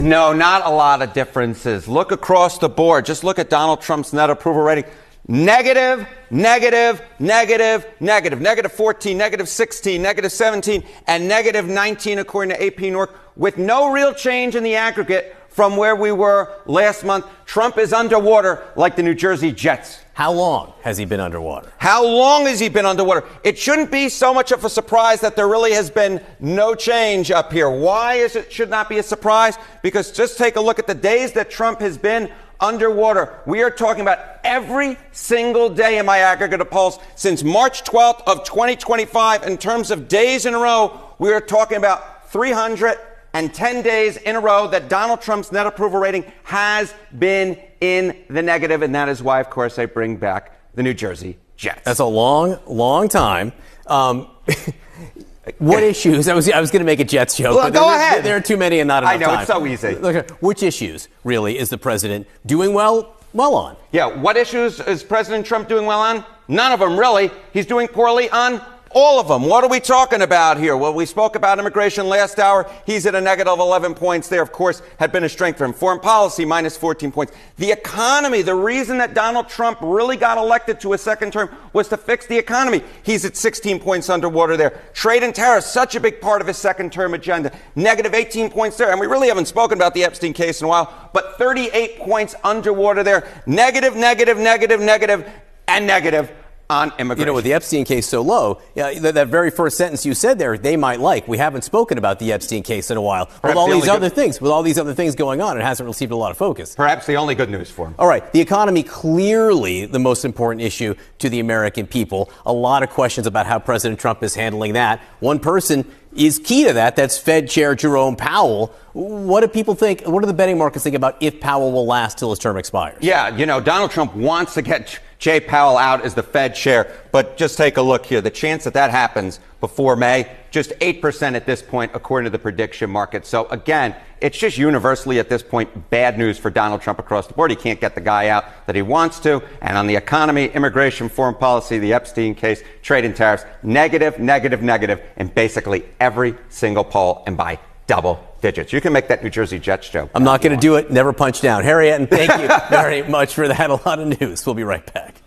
No, not a lot of differences. Look across the board. Just look at Donald Trump's net approval rating. Negative, negative, negative, negative. Negative 14, negative 16, negative 17, and negative 19 according to AP North, with no real change in the aggregate from where we were last month. Trump is underwater like the New Jersey Jets. How long has he been underwater? How long has he been underwater? It shouldn't be so much of a surprise that there really has been no change up here. Why should not be a surprise? Because just take a look at the days that Trump has been underwater. We are talking about every single day in my aggregate of polls since March 12th of 2025. In terms of days in a row, we are talking about 310 days in a row that Donald Trump's net approval rating has been in the negative. And that is why, of course, I bring back the New Jersey Jets. That's a long, long time. What issues? I was going to make a Jets joke. Well, but go ahead. There are too many and not enough time. I know, it's so easy. Look, which issues, really, is the president doing well on? Yeah, what issues is President Trump doing well on? None of them, really. He's doing poorly on all of them. What are we talking about here? Well, we spoke about immigration last hour. He's at a negative 11 points there, of course, had been a strength for him. Foreign policy, minus 14 points. The economy, the reason that Donald Trump really got elected to a second term was to fix the economy. He's at 16 points underwater there. Trade and tariffs, such a big part of his second term agenda. Negative 18 points there. And we really haven't spoken about the Epstein case in a while, but 38 points underwater there. Negative, negative, negative, negative, and negative on immigration. You know, with the Epstein case so low, that very first sentence you said there, they might like. We haven't spoken about the Epstein case in a while. With all these other things going on, it hasn't received a lot of focus. Perhaps the only good news for him. All right. The economy, clearly the most important issue to the American people. A lot of questions about how President Trump is handling that. One person is key to that. That's Fed Chair Jerome Powell. What do people think? What do the betting markets think about if Powell will last till his term expires? Yeah, you know, Donald Trump wants to get Jay Powell out as the Fed chair, but just take a look here. The chance that happens before May, just 8% at this point, according to the prediction market. So again, it's just universally at this point bad news for Donald Trump across the board. He can't get the guy out that he wants to. And on the economy, immigration, foreign policy, the Epstein case, trade and tariffs, negative, negative, negative in basically every single poll and by double digits. You can make that New Jersey Jets joke. I'm not going to do it. Never punch down. Harriet, and thank you very much for that. A lot of news. We'll be right back.